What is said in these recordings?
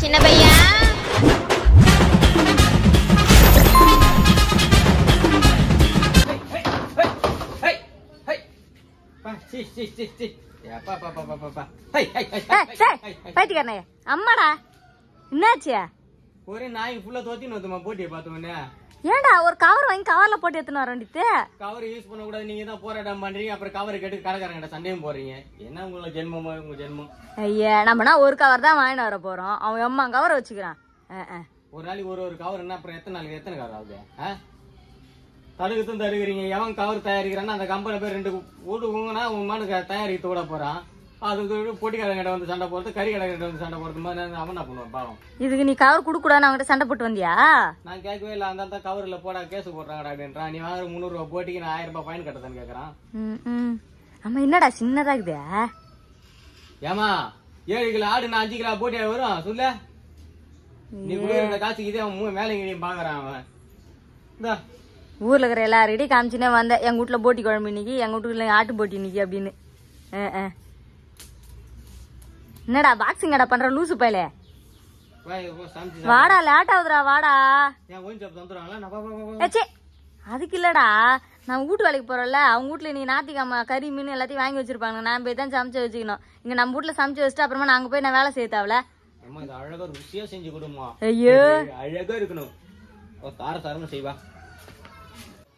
சின்ன பையா. பைத்தியக்காரனே அம்மாடா என்னாச்சு? ஒரே நாய் ஃபுல்லா தோத்தின்னு வந்துமா போட்டியை பார்த்தோன்னே. ஏன்டா ஒரு கவர் வாங்கி கவர்ல போட்டு எடுத்துன்னு வர வேண்டியது. கவர் யூஸ் பண்ண கூடாது, நீங்க தான் போராட்டம் பண்றீங்க. அப்புறம் கவர் கேட்டு கடைக்காரங்கிட்ட சண்டையும் போடுறீங்க. என்ன உங்களோட ஜென்மமா உங்க ஜென்மம்? ஐயா நம்மனா ஒரு கவர் தான் வாங்கிட்டு வர போறோம். அவன் அம்மா கவரை வச்சுக்கிறான். ஒரு நாளைக்கு ஒரு கவர் என்ன, அப்புறம் எத்தனை நாளைக்கு எத்தனை கவர் ஆகுது? தடுக்கத்தும் தடுக்கிறீங்க. எவன் கவர் தயாரிக்கிறான்னு அந்த கம்பெனி பேர் 2 வீட்டுக்குங்கன்னா உங்க மாடு தயாரித்து விட போறான். அதுக்கு பொட்டி கடைக்கிட்ட வந்து சண்டை போறது, கறி கடைக்கிட்ட வந்து சண்டை போறது மாதிரி அவன் என்ன பண்ணுவான் பாவம். இதுக்கு நீ கவர் கொடுக்கூடாது அவங்ககிட்ட சண்டை போட்டு வந்தியா? நான் கேட்கவே இல்லை. அந்த கவர்ல போடா கேஸ் போடுறாங்கடா அப்படின்றான். நீ வாங்குற 300 ரூபாய் போட்டிக்கு நான் 1000 ரூபாய் ஃபைன் கட்டதான்னு கேக்குறான். ஆமா என்னடா சின்னதா இருக்குது. ஏமா 7 கிலோ ஆடு 5 கிலோ போட்டியா வரும் சொல்லு. நீ கொடுக்குற காசுக்கு இதே அவன் மேலையும் பாக்குறான் அவன். இந்த ஊர்ல இருக்கிற எல்லார்கிட்டையும் காமிச்சுனே வந்தேன், எங்க வீட்டுல போட்டி குழம்பு இன்னைக்கு, எங்க வீட்டுல ஆட்டு போட்டி இன்னைக்கு அப்படின்னு. என்னடா பாக்ஸிங் கடை பண்ற லூசு பையலே? வாடா லேட் ஆகுதுடா வாடா. அதுக்கு இல்லடா, நான் வீட்டு வேலைக்கு போறோம்ல, அவங்க வீட்டுல நீ ஞாயிற்றுக்கிழமை கறி மீன் எல்லாத்தையும் வாங்கி வச்சிருப்பாங்க. நான் போய் தான் சமைச்சு வச்சுக்கணும். இங்க நம்ம வீட்டுல சமைச்சு வச்சுட்டு அப்புறமா நாங்க போய் நான் வேலை செய்யத்தாவல. அழகா ருசியா செஞ்சு கொடுமா. ஐயோ அழகா இருக்கணும். தார தாரமா செய்வா.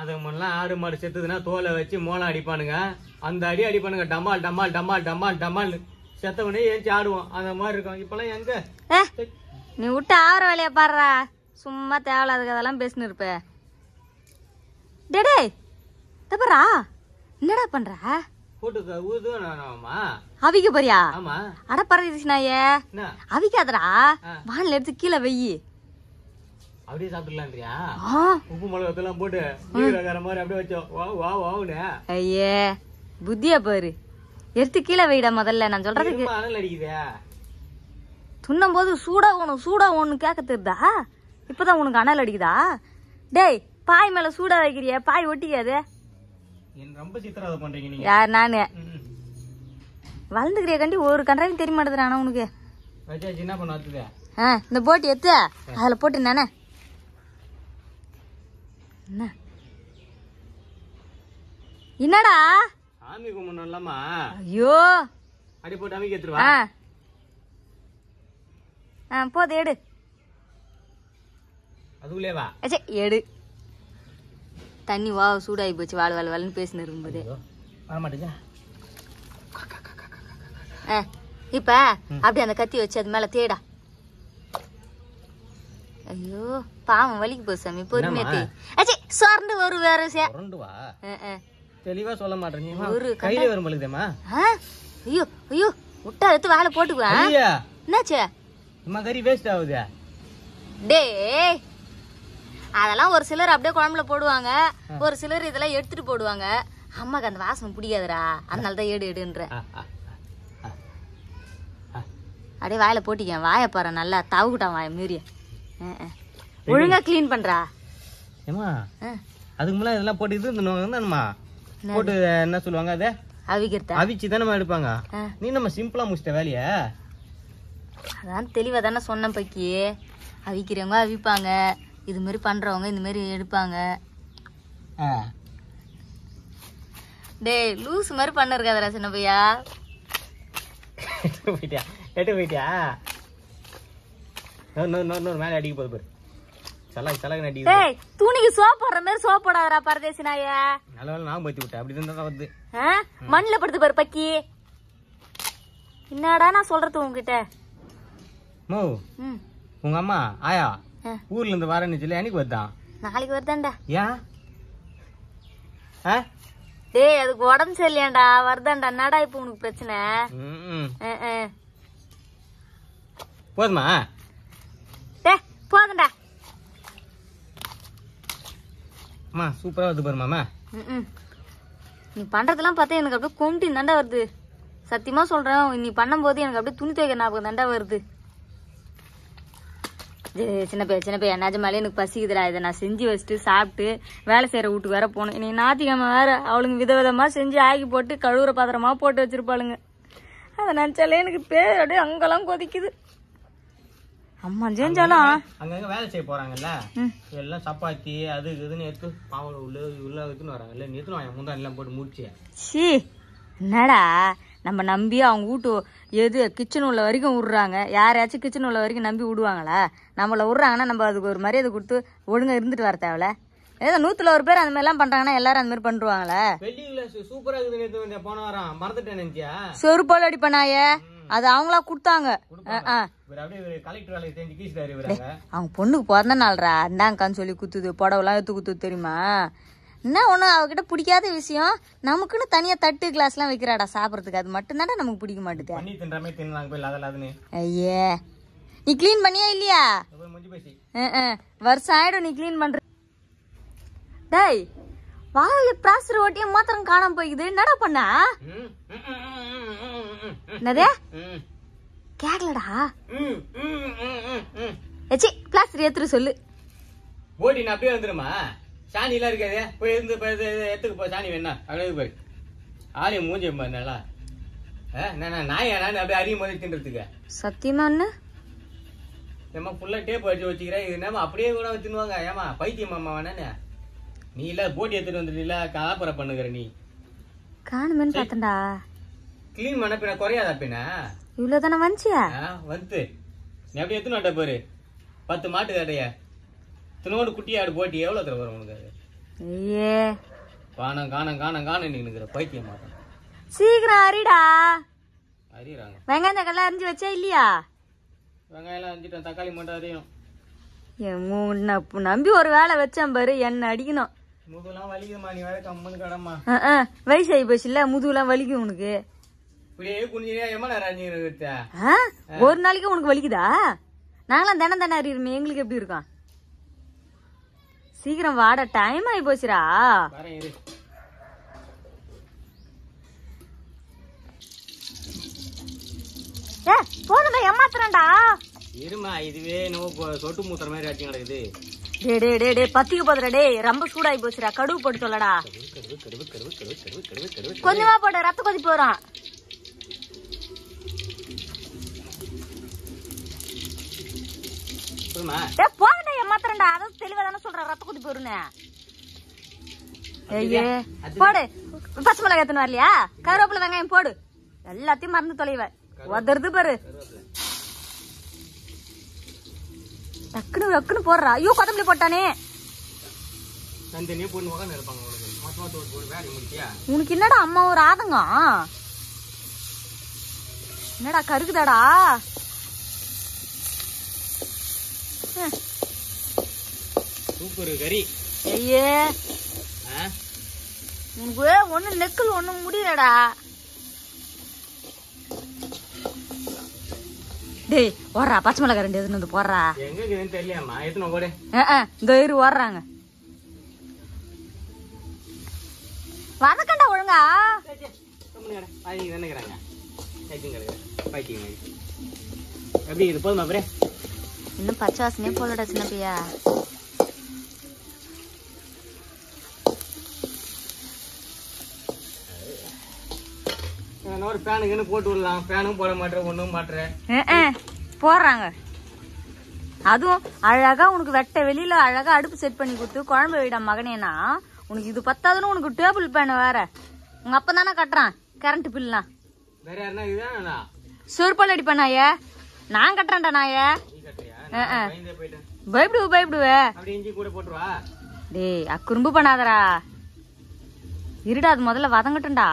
அது முன்னெல்லாம் ஆடு மாடு செத்துதுன்னா தோலை வச்சு மோளம் அடிப்பானுங்க. அந்த அடி அடிப்பானுங்க, டமால் டமால் டமால் டமால் டமால். செத்தவனே ஏஞ்சி ஆடுவோம். அந்த மாதிரி இருக்கும். இப்பெல்லாம் எங்க நீ விட்டு ஆவற வேலைய பாடுறா. சும்மா தேவையில்லாத அதெல்லாம் பேசினு இருப்ப. டேடே தப்பரா என்னடா பண்ற? அவிக்க போறியா? அட பரதேசினாயே அவிக்காதடா, வானில எடுத்து கீழே வெயி. அப்படியே சாப்பிடலான்றியா? உப்பு மிளகாத்தெல்லாம் போட்டு மாதிரி அப்படியே வச்சோம். வா வாவுனே. ஐயே புத்தியா பாரு, எடுத்து கீழே வைடா முதல்ல. நான் சொல்றதுக்கு அனல் அடிக்குதே. துண்ணும் போது சூடா ஒண்ணு கேட்க தெரியுதா? இப்பதான் உனக்கு அனல் அடிக்குதா? டேய் பாய் மேல சூடா வைக்கிறிய, பாய் ஒட்டிக்காது. ரொம்ப சித்திரவதை பண்றீங்க நீங்க. யார் நானு? வளர்ந்துக்கிறிய கண்டி ஒரு கன்றாவையும் தெரிய மாட்டேதுடா ஆனா உனக்கு. என்ன பண்ண வச்சுது? இந்த போட்டி எடுத்து அதுல போட்டு நானே என்னடா சாமி கும்பிடணும் இல்லாமா? ஐயோ அடி போட்டு அமைக்க எடுத்துருவா. போது எடு. அதுக்குள்ளேவா? எடு. தண்ணி வா சூடாகி போச்சு. வாழ்னு பேசினு இருக்கும்போது வரமாட்டேங்க. இப்ப அப்படி அந்த கத்தி வச்சு அது மேல தேடா. ஐயோ பாவம் வலிக்கு போ சாமி, பொறுமையா தே. சொரண்டு ஒரு வேற தெளிவா சொல்ல மாட்டேங்க. ஒரு கையில வரும் பொழுதுமா? ஐயோ ஐயோ விட்டா எடுத்து வேலை போட்டுக்குவேன். என்னாச்சு? கறி வேஸ்ட் ஆகுது. டே அதெல்லாம் ஒரு சிலர் அப்படியே குழம்புல போடுவாங்க, ஒரு சிலர் இதெல்லாம் எடுத்துட்டு போடுவாங்க. அம்மாக்கு அந்த வாசனை பிடிக்காதுடா, அதனாலதான் எடுன்ற. அப்படியே வாயில போட்டிக்க. வாய பாரு நல்லா தவுக்கிட்டான் வாய மீறிய. ஒழுங்கா கிளீன் பண்றா. அதுக்கு முன்னாடி இதெல்லாம் போட்டு இது போட்டு என்ன சொல்லுவாங்க, அதை அவிக்கிறத அவிச்சு தானே எடுப்பாங்க. நீ நம்ம சிம்பிளா முடிச்சிட்ட வேலைய. அதான் தெளிவா தானே சொன்ன பக்கி. அவிக்கிறவங்க அவிப்பாங்க, இது மாதிரி பண்றவங்க இந்த மாதிரி எடுப்பாங்க. டேய் லூஸ் மாதிரி பண்ண இருக்காதரா சின்ன பையா. போயிட்டியா மேல அடிக்க போது பாரு. துணிக்கு சோப் போடுற மாதிரி சோப் போடாதரா பரதேசி நாய. நல்ல நான் பத்தி விட்டேன். அப்படிதான் வந்து மண்ணில படுத்து பாரு பக்கி. என்னடா நான் சொல்றது உங்ககிட்ட? உங்க அம்மா ஆயா ஊர்ல இருந்து வரேன்னு சொல்லி எனக்கு வருதான். நாளைக்கு வருதான்டா. ஏன்? டேய் அதுக்கு உடம்பு சரியில்லையாண்டா, வருதான்டா. என்னடா இப்ப உனக்கு பிரச்சனை? போதுமா? போதும்டா. அம்மா சூப்பரா வருது பாருமாமா. நீ பண்றதெல்லாம் பார்த்தா எனக்கு அப்படியே கொண்டு தாண்டா வருது. சத்தியமா சொல்றேன், நீ பண்ணும் போது எனக்கு அப்படியே துணி துவைக்க ஞாபகம் தாண்டா வருது. சின்ன பையன் நிஜமாலே எனக்கு பசிக்குதுடா. இதை நான் செஞ்சு வச்சுட்டு சாப்பிட்டு வேலை செய்யற வீட்டுக்கு வேற போகணும். இன்னைக்கு ஞாயிற்றுக்கிழமை வேற. அவளுங்க விதவிதமா செஞ்சு ஆக்கி போட்டு கழுவுற பாத்திரமா போட்டு வச்சிருப்பாளுங்க. அதை நினைச்சாலே எனக்கு அப்படியே அங்கெல்லாம் கொதிக்குது. அம்மா செஞ்சாலும் அங்கங்க வேலை செய்ய போறாங்கல்ல, எல்லாம் சப்பாத்தி அது இதுன்னு எடுத்து பாவல உள்ள எடுத்துன்னு வராங்கல்ல, நீ எடுத்துன்னு வாங்க முந்தானி எல்லாம் போட்டு முடிச்சு. சி என்னடா நம்ம நம்பி அவங்க வீட்டு எது கிச்சன் உள்ள வரைக்கும் விடுறாங்க. யாரையாச்சும் கிச்சன் உள்ள வரைக்கும் நம்பி விடுவாங்களா? நம்மள விடுறாங்கன்னா நம்ம அதுக்கு ஒரு மரியாதை கொடுத்து ஒழுங்கா இருந்துட்டு வர தேவையில்ல. ஏதோ 100 பேர் அந்த மாதிரி எல்லாம் பண்றாங்கன்னா எல்லாரும் அந்த மாதிரி பண்ணுவாங்களா? வெள்ளியில சூப்பரா இருக்குது போன வாரம் மறந்துட்டேன் நினைச்சியா? செருப்பால் அடி பண்ணாய அது அவங்களா கொடுத்தாங்க. அவங்க பொண்ணுக்கு பிறந்த நாள்ரா இந்தாங்கன்னு சொல்லி குத்துது, புடவெல்லாம் எடுத்து குத்துது தெரியுமா? என்ன ஒண்ணு அவகிட்ட பிடிக்காத விஷயம், நமக்குன்னு தனியா தட்டு கிளாஸ் எல்லாம் வைக்கிறாடா சாப்பிடறதுக்கு, அது மட்டும் தானே நமக்கு பிடிக்க மாட்டேது. ஐயே நீ கிளீன் பண்ணியா இல்லையா? வருஷம் ஆயிடும் நீ கிளீன் பண்ற. டேய் வாயில பிளாஸ்டர் ஓட்டிய மாத்திரம் காணாம போய்க்குது, என்னடா பண்ண? என்னதே கேக்கலடா? ஏச்சி பிளாஸ்டர் ஏத்துற சொல்லு. ஓடி நான் அப்படியே வந்துருமா? சாணி எல்லாம் இருக்காது, போய் இருந்து எடுத்துக்கு போ, சாணி வேணா அப்படியே போய் ஆலயம் மூஞ்சி நல்லா நாயா நான் அப்படியே அறியும் போது தின்றதுக்கு. சத்தியமா ஒண்ணு ஏமா ஃபுல்லா டேப் வச்சு வச்சுக்கிறேன், இது நம்ம அப்படியே கூட தின்னுவாங்க. ஏமா பைத்தியமாமா வேணானே? நீ இல்ல போட்டி எடுத்துட்டு வந்துட்டீல, காப்பரை பண்ணுகிற நீ. காணுமேன்னு பார்த்தேன்டா. கிளீன் பண்ண பின்ன குறையாதா பின்ன? இவ்வளவுதானே வந்துச்சியா? வந்து நீ அப்படியே எத்தனை ஆட்ட பாரு, 10 மாட்டு கடையா தினோடு குட்டி ஆடு போட்டி எவ்வளவு தர வரும் உனக்கு? ஐயே காணம் காணம் காணம் காணம் நினைக்கிற பைத்தியம் மாட்டேன். சீக்கிரம் அரிடா. அரிறாங்க. வெங்காயம் தக்காளி அரிஞ்சு வச்சா இல்லையா? வெங்காயம் எல்லாம் அரிஞ்சிட்டேன், தக்காளி மட்டும் அரியும். நம்பி ஒரு வேலை வச்சேன் பாரு, என்ன அடிக்கணும். முதுகுலாம் வலிக்குமா? நீ வேற கம்முன்னு கடமா. வயசாகி போச்சு இல்ல, முதுகுலாம் வலிக்கும் உனக்கு. இப்படியே குனிஞ்சியா எம்மா அரைஞ்சிருக்க? ஒரு நாளைக்கு உனக்கு வலிக்குதா? நாங்களாம் தினம் தானே அறியுமே, எங்களுக்கு எப்படி இருக்கும்? சீக்கிரம் வாட, டைம் ஆகி போச்சுரா. போதும்டா ஏமாத்துறேன்டா. இருமா, இதுவே நம்ம சொட்டு மூத்துற மாதிரி ஆச்சு கிடக்குது. டே பத்திக்கு போதுடா. டே ரொம்ப சூடாகி போச்சுடா, கடுவு போட்டு சொல்லடா. கொஞ்சமா போட, ரத்த கொதிப்பு வரும். போகண்டா ஏமாத்துறேன்டா, அதான் தெளிவா தானே சொல்றேன், ரத்த கொதிப்பு வரும்னு. ஐயே போடு, பச்சை மிளகாய் எத்தனை வரலையா? கருவேப்பிலை வெங்காயம் போடு, எல்லாத்தையும் மறந்து தொலைவ உதறது பாரு. டக்குனு டக்குனு போடுறா. ஐயோ கொத்தமல்லி போட்டானே. உனக்கு என்னடா அம்மா ஒரு ஆதங்கம்? என்னடா கருக்குதாடா? சூப்பர் கறி. ஐயே உனக்கு ஒண்ணு நெக்கல் ஒண்ணும் முடியலடா. டேய் ஓடுறா, பச்சை மிளகாய் 2 எதுன்னு வந்து போடுறா. எங்க தெரியலையாமா? எத்தனை போடு. இந்த இரு ஓடுறாங்க. வதக்கண்டா ஒழுங்கா. எப்படி இது போதுமா? அப்புறம் இன்னும் பச்சை வாசனையே போலடா சின்ன பையா. ஒரு ஃபேனுக்குன்னு போட்டு விடலாம். ஃபேனும் போட மாட்டேன், ஒன்றும் மாட்டேன். போடுறாங்க. அதுவும் அழகா உனக்கு வெட்ட வெளியில அழகா அடுப்பு செட் பண்ணி கொடுத்து குழம்பு வைடா மகனேனா. உனக்கு இது பத்தாதுன்னு உனக்கு டேபிள் பேன் வேற. உங்க அப்பா தானே கட்டுறான் கரண்ட் பில்லாம். வேற யாருன்னா இதுதானா? சொருப்பால் அடி பண்ணாய நான் கட்டுறேன்டா நாய. பயப்படுவே. டேய் அக்குறும்பு பண்ணாதரா. இருடா அது முதல்ல வதங்கட்டும்டா.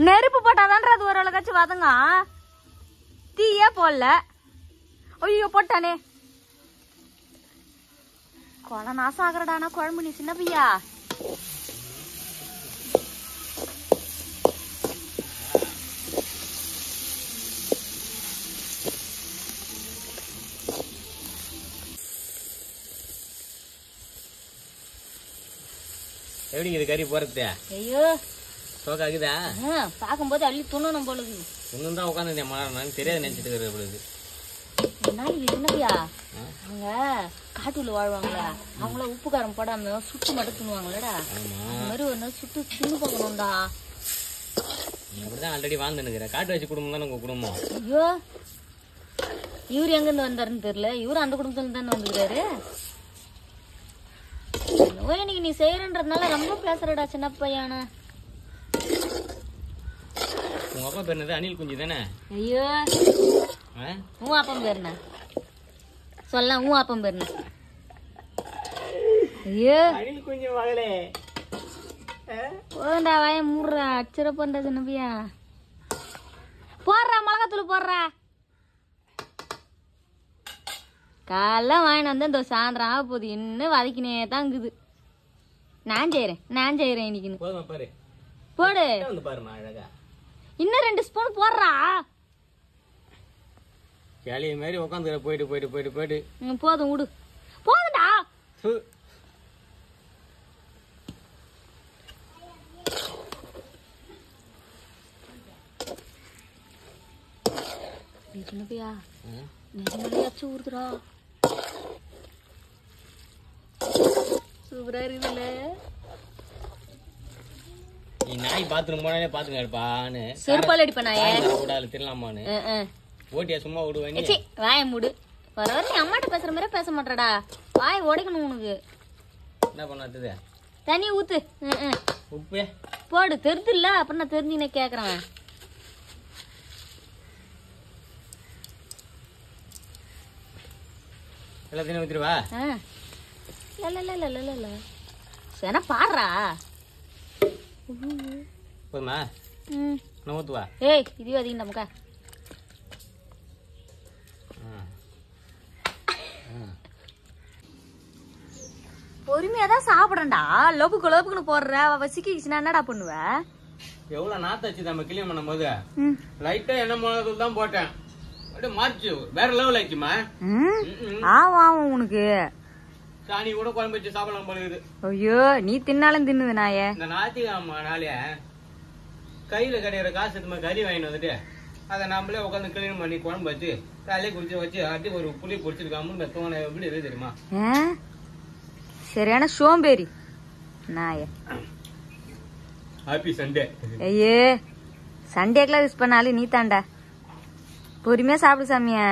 நெருப்பு போட்டாதான்டா அது ஓரளவுக்காச்சும் வதங்க. தீயே போடல. ஐயோ போட்டானே. கொலை நாசம் ஆகுறடானா குழம்பு நீ சின்ன பையா. எப்படி இது கறி போறது? ஐயோ சோகாக்குதா? பாக்கும்போது அள்ளி துண்ணணும் போலுது. துண்ணும் தான் உட்காந்துருந்தேன் மழை தெரியாது நினைச்சிட்டு இருக்கிற பொழுது. என்னையா அவங்க காட்டுல வாழ்வாங்களா, அவங்கள உப்பு காரம் போடாம சுட்டு மட்டும் தின்னுவாங்களடா. அந்த மாதிரி ஒரு நாள் சுட்டு தின்னு பார்க்கணும்டா. அப்படிதான் ஆல்ரெடி வாழ்ந்துனுக்குறேன். காட்டு வச்சு குடும்பம் தானே உங்க குடும்பம். ஐயோ இவரு எங்க இருந்து வந்தாருன்னு தெரியல. இவரு அந்த குடும்பத்துல தானே வந்துக்கிறாரு. இன்னைக்கு நீ செய்யறன்றதுனால ரொம்ப பேசுறடா சின்ன பையனா. உங்க அப்பா பேர் என்னது? அனில் குஞ்சு தானே? ஐயோ உன் அப்பம் பேர் என்ன சொல்ல? உன் அப்பம் பேர் என்ன? ஐயோ அனில் குஞ்சு மகளே. போடா வாய மூடுறா. அச்சர பண்ற சின்ன பையா. போடுறா மிளகாத்தூள் போடுறா. காலைல வாங்கிட்டு வந்து இந்த சாயந்தரம் ஆக போகுது. இன்னும் வதக்கினே தான் இருக்குது. நான் செய்யறேன் இன்னைக்குன்னு. போதுமா பாரு. போடு. வந்து பாருமா அழகா. இன்னும் 2 ஸ்பூன் போடுறா. கேளிய மாதிரி உட்காந்துக்கிற. போயிட்டு போதும் விடு. போதும்டா. சின்ன பையா நிஜமாலே அச்சு ஊறுதுடா. சூப்பரா இருக்குதுல்ல. நீ நாய் பாத்ரூம் போனாலே பாத்துங்க இருப்பான்னு செருப்பால் அடிப்ப நாயே கூடாது திருலாமான்னு ஓட்டியா சும்மா விடுவேன். வாய மூடு. வர நீ அம்மாட்ட பேசுற மாதிரி பேச மாட்டடா. வாய் உடைக்கணும் உனக்கு. என்ன பண்ணாது? தண்ணி ஊத்து. உப்பு போடு. தெரிது இல்ல அப்புறம் நான் தெரிஞ்சுன்னு கேக்குறேன். எல்லாத்தையும் ஊத்திடுவா. சரி பாடுறா. போதுமா? நான் ஊத்துவா. ஏய் இதுவே அதிகம் நமக்கா. பொறுமையா தான் சாப்பிடண்டா. லொபுக்குன்னு போடுற. வசிக்கிச்சுன்னா என்னடா பண்ணுவ? எவ்வளவு நாத்தாச்சு நம்ம கிளீன் பண்ணும் போது லைட்டா எண்ணெய் மிளகாத்தூள் தான் போட்டேன். அப்படியே மாறிச்சு. வேற லெவல் ஆச்சுமா. ஆவும் உனக்கு சாணி கூட குழம்பு வச்சு சாப்பிடலாம் போல இருக்குது. ஐயோ நீ தின்னாலும் தின்னுது நாயே. இந்த ஞாயிற்றுக்கிழமை நாளே கையில கிடைக்கிற காசு எடுத்து கறி வாங்கிட்டு வந்துட்டு அதை நம்மளே உட்காந்து கிளீன் பண்ணி குழம்பு வச்சு காலையே குடிச்சு வச்சு அடி ஒரு புளி பொடிச்சிருக்காம தோணை எப்படி இருக்கு தெரியுமா? சரியான சோம்பேறி நாய. Happy Sunday. ஐயே சண்டேக்கெல்லாம் யூஸ் பண்ணாலும் நீ தாண்டா. பொறுமையா சாப்பிடு சாமியா.